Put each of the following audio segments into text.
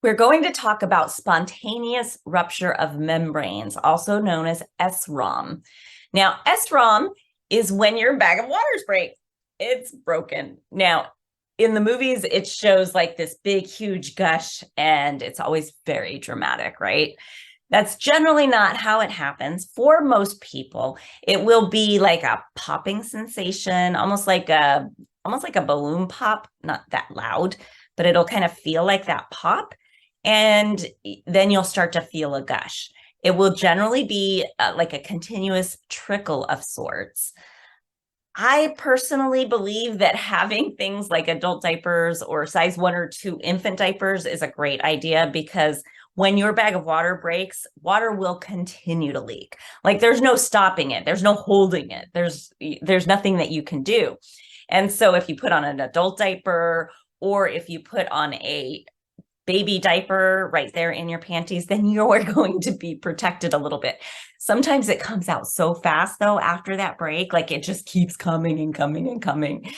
We're going to talk about spontaneous rupture of membranes, also known as SROM. Now, SROM is when your bag of waters break. It's broken. Now, in the movies, it shows like this big, huge gush, and it's always very dramatic, right? That's generally not how it happens. For most people, it will be like a popping sensation, almost like a balloon pop, not that loud, but it'll kind of feel like that pop. And then you'll start to feel a gush. It will generally be like a continuous trickle of sorts. I personally believe that having things like adult diapers or size 1 or 2 infant diapers is a great idea, because when your bag of water breaks, water will continue to leak. Like there's no stopping it. There's no holding it. There's nothing that you can do. And so if you put on an adult diaper, or if you put on a baby diaper right there in your panties, then you're going to be protected a little bit. Sometimes it comes out so fast though after that break, like it just keeps coming and coming and coming.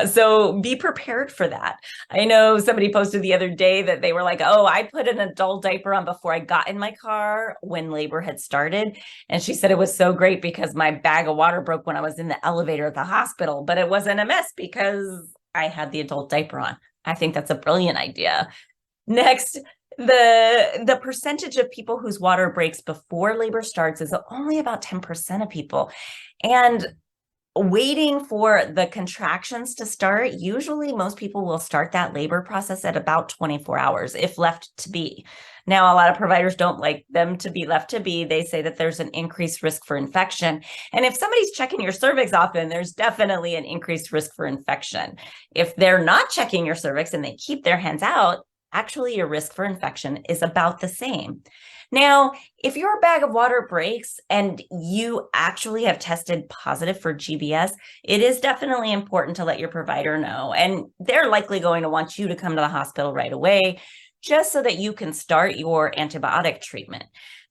So be prepared for that. I know somebody posted the other day that they were like, oh, I put an adult diaper on before I got in my car when labor had started. And she said it was so great because my bag of water broke when I was in the elevator at the hospital, but it wasn't a mess because I had the adult diaper on. I think that's a brilliant idea. Next, the percentage of people whose water breaks before labor starts is only about 10% of people. And waiting for the contractions to start, usually most people will start that labor process at about 24 hours if left to be. Now, a lot of providers don't like them to be left to be. They say that there's an increased risk for infection. And if somebody's checking your cervix often, there's definitely an increased risk for infection. If they're not checking your cervix and they keep their hands out, actually your risk for infection is about the same. Now, if your bag of water breaks and you actually have tested positive for GBS, it is definitely important to let your provider know. And they're likely going to want you to come to the hospital right away, just so that you can start your antibiotic treatment.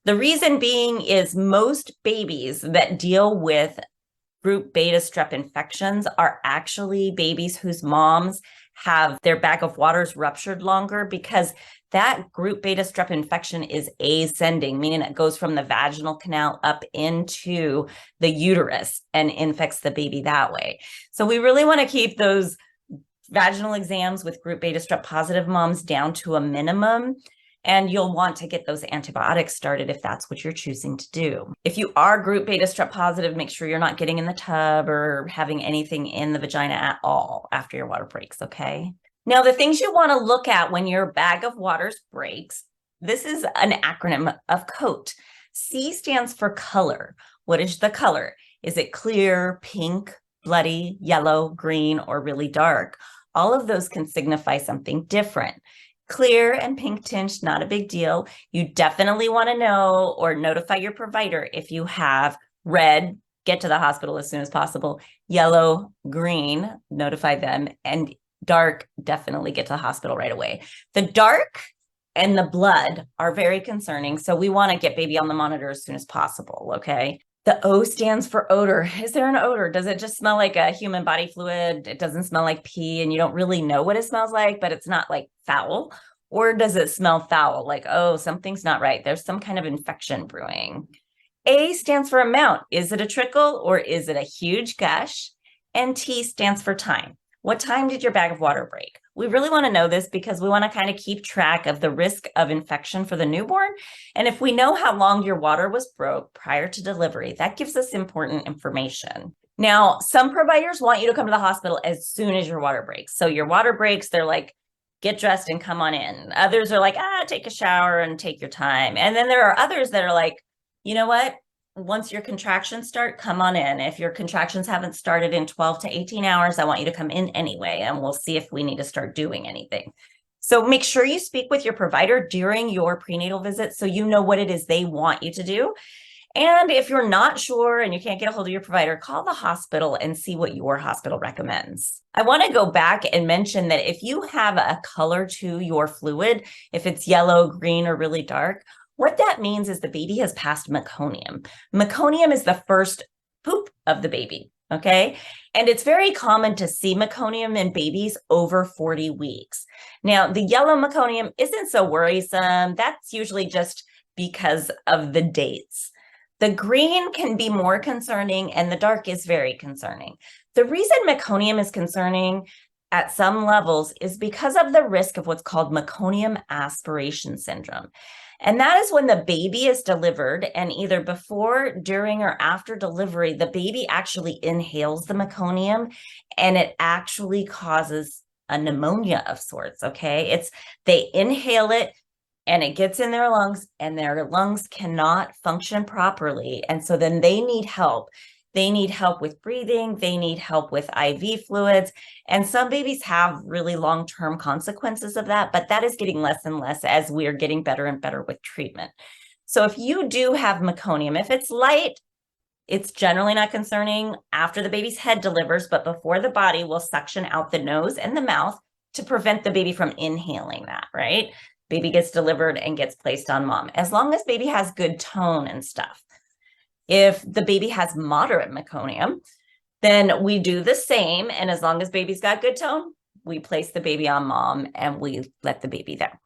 The reason being is most babies that deal with group beta strep infections are actually babies whose moms have their bag of waters ruptured longer, because that group beta strep infection is ascending, meaning it goes from the vaginal canal up into the uterus and infects the baby that way. So we really want to keep those vaginal exams with group beta strep positive moms down to a minimum. And you'll want to get those antibiotics started if that's what you're choosing to do. If you are group beta strep positive, make sure you're not getting in the tub or having anything in the vagina at all after your water breaks, okay? Now, the things you want to look at when your bag of waters breaks, this is an acronym of COAT. C stands for color. What is the color? Is it clear, pink, bloody, yellow, green, or really dark? All of those can signify something different. Clear and pink tinge, not a big deal. You definitely want to know or notify your provider if you have red, get to the hospital as soon as possible. Yellow, green, notify them. And dark, definitely get to the hospital right away. The dark and the blood are very concerning, so we want to get baby on the monitor as soon as possible, okay? The O stands for odor. Is there an odor? Does it just smell like a human body fluid? It doesn't smell like pee and you don't really know what it smells like, but it's not like foul? Or does it smell foul? Like, oh, something's not right. There's some kind of infection brewing. A stands for amount. Is it a trickle or is it a huge gush? And T stands for time. What time did your bag of water break? We really want to know this because we want to kind of keep track of the risk of infection for the newborn. And if we know how long your water was broke prior to delivery, that gives us important information. Now, some providers want you to come to the hospital as soon as your water breaks. So your water breaks, they're like, get dressed and come on in. Others are like, take a shower and take your time. And then there are others that are like, you know what? Once your contractions start, come on in. If your contractions haven't started in 12 to 18 hours, I want you to come in anyway, and we'll see if we need to start doing anything. So make sure you speak with your provider during your prenatal visit so you know what it is they want you to do. And if you're not sure and you can't get a hold of your provider, call the hospital and see what your hospital recommends. I want to go back and mention that if you have a color to your fluid, if it's yellow, green, or really dark, what that means is the baby has passed meconium. Meconium is the first poop of the baby. Okay. And it's very common to see meconium in babies over 40 weeks. Now, the yellow meconium isn't so worrisome. That's usually just because of the dates. The green can be more concerning, and the dark is very concerning. The reason meconium is concerning at some levels is because of the risk of what's called meconium aspiration syndrome. And that is when the baby is delivered, and either before, during, or after delivery, the baby actually inhales the meconium, and it actually causes a pneumonia of sorts. Okay. They inhale it and it gets in their lungs, and their lungs cannot function properly. And so then they need help. They need help with breathing. They need help with IV fluids. And some babies have really long-term consequences of that, but that is getting less and less as we're getting better and better with treatment. So if you do have meconium, if it's light, it's generally not concerning after the baby's head delivers, but before the body will suction out the nose and the mouth to prevent the baby from inhaling that, right? Baby gets delivered and gets placed on mom, as long as baby has good tone and stuff. If the baby has moderate meconium, then we do the same. And as long as baby's got good tone, we place the baby on mom and we let the baby there.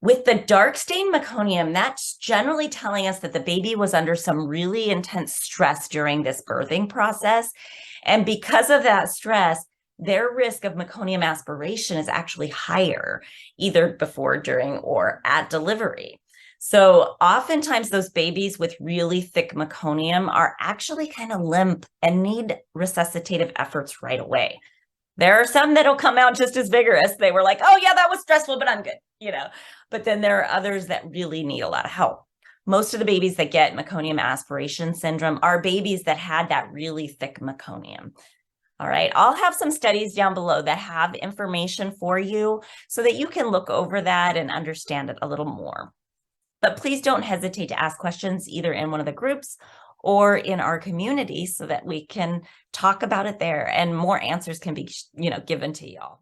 With the dark stain meconium, that's generally telling us that the baby was under some really intense stress during this birthing process. And because of that stress, their risk of meconium aspiration is actually higher, either before, during, or at delivery. So oftentimes those babies with really thick meconium are actually kind of limp and need resuscitative efforts right away. There are some that'll come out just as vigorous. They were like, oh yeah, that was stressful, but I'm good, But then there are others that really need a lot of help. Most of the babies that get meconium aspiration syndrome are babies that had that really thick meconium. All right, I'll have some studies down below that have information for you so that you can look over that and understand it a little more. But please don't hesitate to ask questions either in one of the groups or in our community so that we can talk about it there and more answers can be, given to y'all.